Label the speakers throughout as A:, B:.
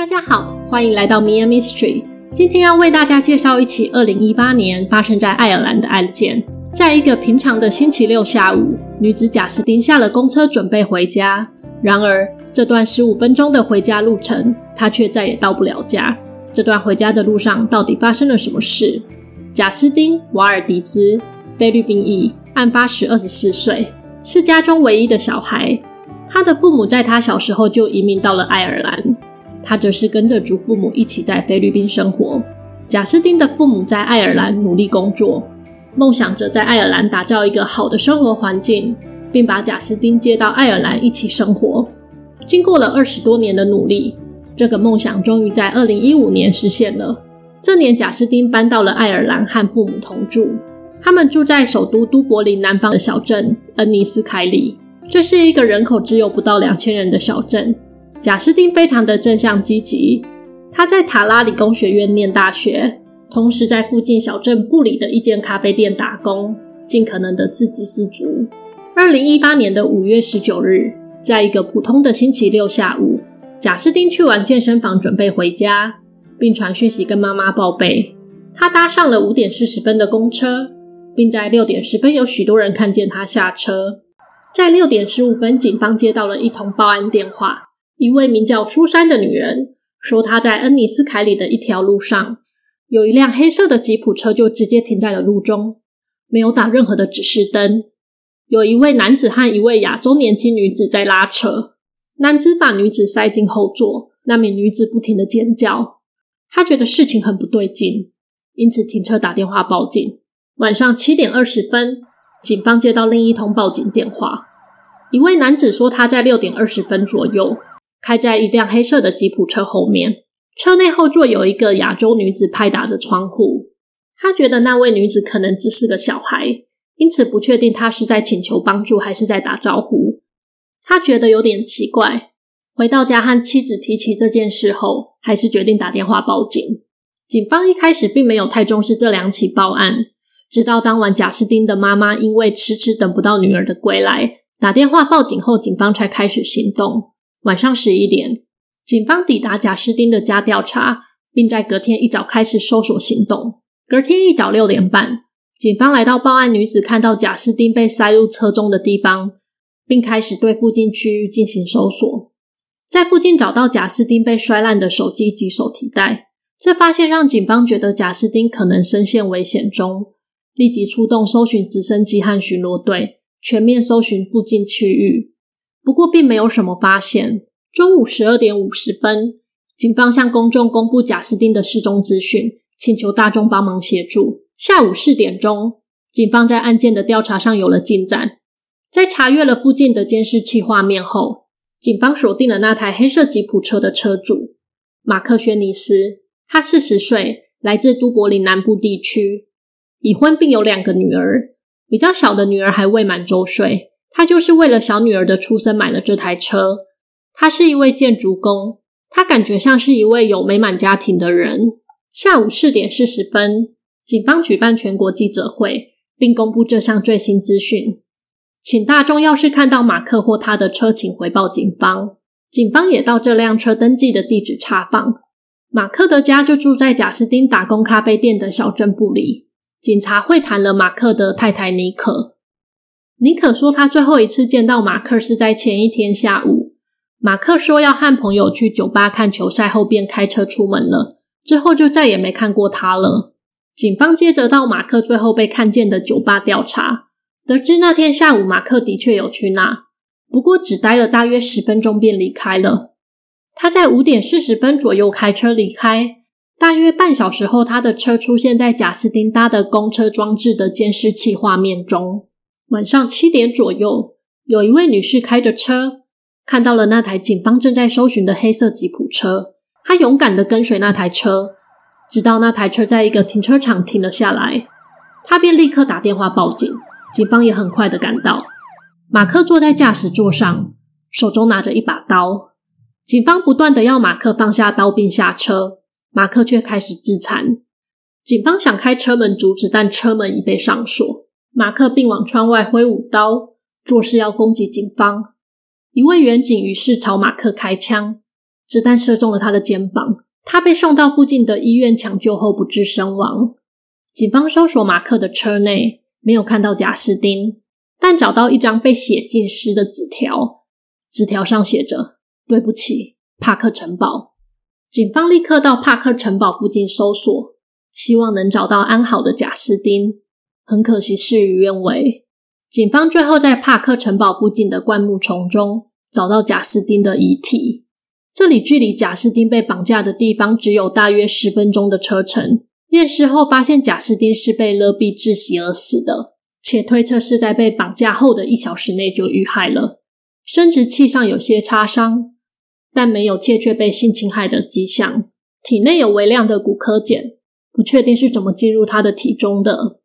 A: 大家好，欢迎来到 Mia Mystery。今天要为大家介绍一起2018年发生在爱尔兰的案件。在一个平常的星期六下午，女子贾斯汀下了公车准备回家，然而这段15分钟的回家路程，她却再也到不了家。这段回家的路上到底发生了什么事？贾斯汀·瓦尔迪兹，菲律宾裔，案发时24岁，是家中唯一的小孩。他的父母在他小时候就移民到了爱尔兰，他则是跟着祖父母一起在菲律宾生活。贾斯汀的父母在爱尔兰努力工作，梦想着在爱尔兰打造一个好的生活环境，并把贾斯汀接到爱尔兰一起生活。经过了20多年的努力，这个梦想终于在2015年实现了。这年贾斯汀搬到了爱尔兰和父母同住，他们住在首都都柏林南方的小镇恩尼斯凯里。这是一个人口只有不到2000人的小镇。贾斯汀非常的正向积极，他在塔拉理工学院念大学，同时在附近小镇布里的一间咖啡店打工，尽可能的自给自足。2018年的5月19日，在一个普通的星期六下午，贾斯汀去完健身房准备回家，并传讯息跟妈妈报备。他搭上了5点40分的公车，并在6点10分有许多人看见他下车。在6点15分，警方接到了一通报案电话，一位名叫苏珊的女人说她在恩尼斯凯里的一条路上，有一辆黑色的吉普车就直接停在了路中，没有打任何的指示灯。有一位男子和一位亚洲年轻女子在拉扯，男子把女子塞进后座，那名女子不停地尖叫。他觉得事情很不对劲，因此停车打电话报警。晚上7点20分，警方接到另一通报警电话，一位男子说他在6点20分左右开在一辆黑色的吉普车后面，车内后座有一个亚洲女子拍打着窗户。他觉得那位女子可能只是个小孩，因此不确定她是在请求帮助还是在打招呼。他觉得有点奇怪，回到家和妻子提起这件事后，还是决定打电话报警。警方一开始并没有太重视这2起报案，直到当晚贾斯汀的妈妈因为迟迟等不到女儿的归来，打电话报警后，警方才开始行动。晚上11点，警方抵达贾斯汀的家调查，并在隔天一早开始搜索行动。隔天一早6点半，警方来到报案女子看到贾斯汀被塞入车中的地方，并开始对附近区域进行搜索。在附近找到贾斯汀被摔烂的手机及手提袋，这发现让警方觉得贾斯汀可能深陷危险中，立即出动搜寻直升机和巡逻队，全面搜寻附近区域。不过并没有什么发现。中午12点50分，警方向公众公布贾斯汀的失踪资讯，请求大众帮忙协助。下午4点钟，警方在案件的调查上有了进展。在查阅了附近的监视器画面后，警方锁定了那台黑色吉普车的车主马克·轩尼斯。他40岁，来自都柏林南部地区，已婚并有2个女儿，比较小的女儿还未满周岁。他就是为了小女儿的出生买了这台车。他是一位建筑工，他感觉像是一位有美满家庭的人。下午4点40分，警方举办全国记者会，并公布这项最新资讯，请大众要是看到马克或他的车，请回报警方。警方也到这辆车登记的地址查访。马克的家就住在贾斯汀打工咖啡店的小镇布里。警察会谈了马克的太太妮可。妮可说他最后一次见到马克是在前一天下午。马克说要和朋友去酒吧看球赛后便开车出门了，之后就再也没看过他了。警方接着到马克最后被看见的酒吧调查，得知那天下午马克的确有去那，不过只待了大约10分钟便离开了。他在5点40分左右开车离开，大约半小时后，他的车出现在贾斯汀搭的公车装置的监视器画面中。晚上7点左右，有一位女士开着车，看到了那台警方正在搜寻的黑色吉普车。她勇敢地跟随那台车，直到那台车在一个停车场停了下来，她便立刻打电话报警。警方也很快地赶到。马克坐在驾驶座上，手中拿着一把刀。警方不断地要马克放下刀并下车，马克却开始自残。警方想开车门阻止，但车门已被上锁。马克并往窗外挥舞刀，作势要攻击警方。一位员警于是朝马克开枪，子弹射中了他的肩膀，他被送到附近的医院抢救后不治身亡。警方搜索马克的车内，没有看到贾斯汀，但找到一张被血浸湿的纸条，纸条上写着：对不起，帕克城堡。警方立刻到帕克城堡附近搜索，希望能找到安好的贾斯汀。很可惜事与愿违，警方最后在帕克城堡附近的灌木丛中找到贾斯汀的遗体。这里距离贾斯汀被绑架的地方只有大约10分钟的车程。验尸后发现贾斯汀是被勒毙窒息而死的，且推测是在被绑架后的1小时内就遇害了。生殖器上有些擦伤，但没有确切被性侵害的迹象。体内有微量的骨科碱，不确定是怎么进入他的体中的。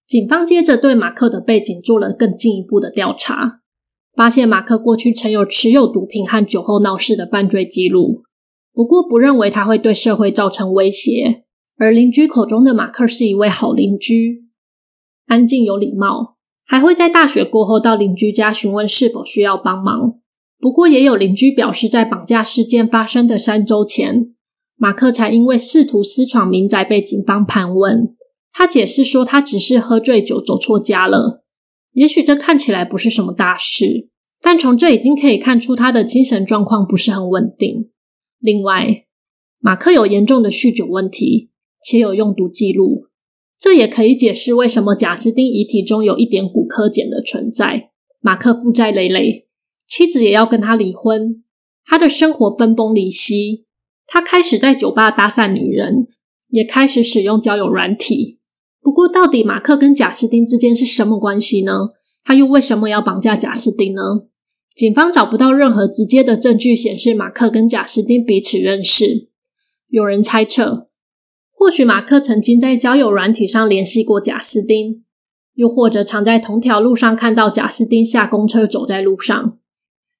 A: 警方接着对马克的背景做了更进一步的调查，发现马克过去曾有持有毒品和酒后闹事的犯罪记录，不过不认为他会对社会造成威胁。而邻居口中的马克是一位好邻居，安静有礼貌，还会在大学过后到邻居家询问是否需要帮忙。不过也有邻居表示，在绑架事件发生的3周前，马克才因为试图私闯民宅被警方盘问。他解释说他只是喝醉酒走错家了，也许这看起来不是什么大事，但从这已经可以看出他的精神状况不是很稳定。另外，马克有严重的酗酒问题，且有用毒记录，这也可以解释为什么贾斯汀遗体中有一点骨科碱的存在。马克负债累累，妻子也要跟他离婚，他的生活分崩离析，他开始在酒吧搭讪女人，也开始使用交友软体。不过到底马克跟贾斯汀之间是什么关系呢？他又为什么要绑架贾斯汀呢？警方找不到任何直接的证据显示马克跟贾斯汀彼此认识。有人猜测，或许马克曾经在交友软体上联系过贾斯汀，又或者常在同条路上看到贾斯汀下公车走在路上。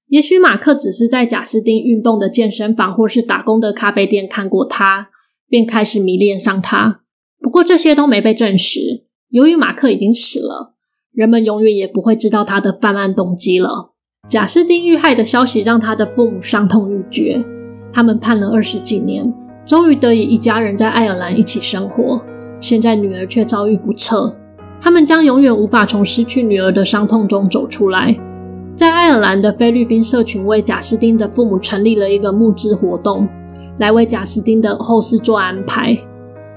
A: 也许马克只是在贾斯汀运动的健身房或是打工的咖啡店看过他，便开始迷恋上他。不过这些都没被证实，由于马克已经死了，人们永远也不会知道他的犯案动机了。贾斯汀遇害的消息让他的父母伤痛欲绝，他们盼了20几年，终于得以一家人在爱尔兰一起生活。现在女儿却遭遇不测，他们将永远无法从失去女儿的伤痛中走出来。在爱尔兰的菲律宾社群为贾斯汀的父母成立了一个募资活动，来为贾斯汀的后事做安排。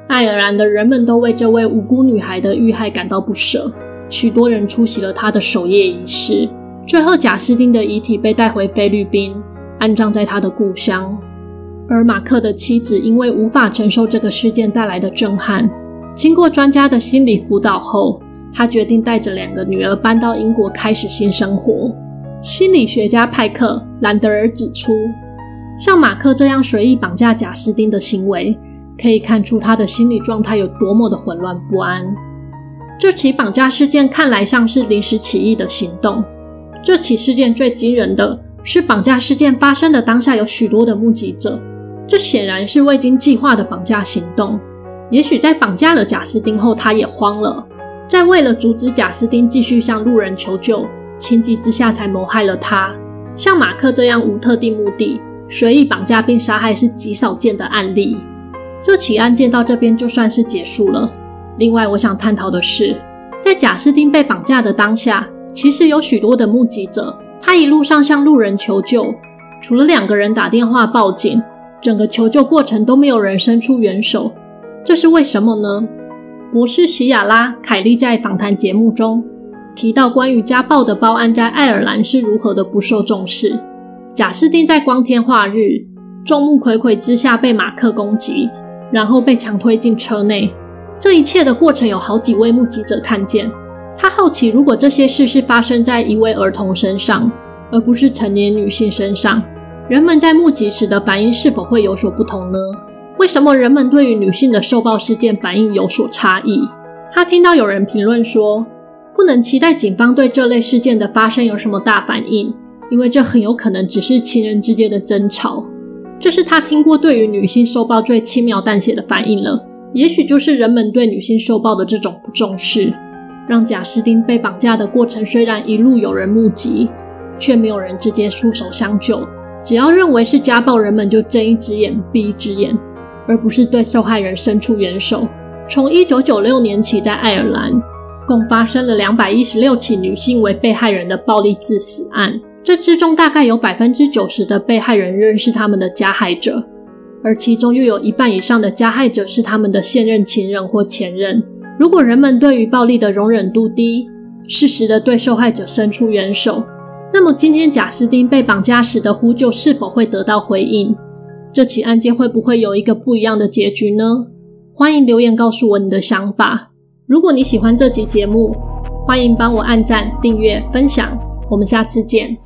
A: 爱尔兰的人们都为这位无辜女孩的遇害感到不舍，许多人出席了她的守夜仪式。最后贾斯汀的遗体被带回菲律宾，安葬在他的故乡。而马克的妻子因为无法承受这个事件带来的震撼，经过专家的心理辅导后，她决定带着2个女儿搬到英国开始新生活。心理学家派克·兰德尔指出，像马克这样随意绑架贾斯汀的行为，可以看出他的心理状态有多么的混乱不安。这起绑架事件看来像是临时起意的行动。这起事件最惊人的是，绑架事件发生的当下有许多的目击者，这显然是未经计划的绑架行动。也许在绑架了贾斯汀后，他也慌了，在为了阻止贾斯汀继续向路人求救，情急之下才谋害了他。像马克这样无特定目的随意绑架并杀害是极少见的案例。这起案件到这边就算是结束了。另外我想探讨的是，在贾斯汀被绑架的当下，其实有许多的目击者，他一路上向路人求救，除了2个人打电话报警，整个求救过程都没有人伸出援手。这是为什么呢？博士席亚拉·凯利在访谈节目中提到，关于家暴的报案在爱尔兰是如何的不受重视。贾斯汀在光天化日、众目睽睽之下被马克攻击，然后被强推进车内。这一切的过程有好几位目击者看见。他好奇，如果这些事是发生在一位儿童身上，而不是成年女性身上，人们在目击时的反应是否会有所不同呢？为什么人们对于女性的受暴事件反应有所差异？他听到有人评论说，不能期待警方对这类事件的发生有什么大反应，因为这很有可能只是情人之间的争吵。这是他听过对于女性受暴最轻描淡写的反应了。也许就是人们对女性受暴的这种不重视，让贾斯汀被绑架的过程虽然一路有人目击，却没有人直接出手相救，只要认为是家暴，人们就睁一只眼闭一只眼，而不是对受害人伸出援手。从1996年起，在爱尔兰共发生了216起女性为被害人的暴力致死案，这之中大概有 90% 的被害人认识他们的加害者，而其中又有一半以上的加害者是他们的现任情人或前任。如果人们对于暴力的容忍度低，适时的对受害者伸出援手，那么今天贾斯汀被绑架时的呼救是否会得到回应？这起案件会不会有一个不一样的结局呢？欢迎留言告诉我你的想法。如果你喜欢这集节目，欢迎帮我按赞、订阅、分享。我们下次见。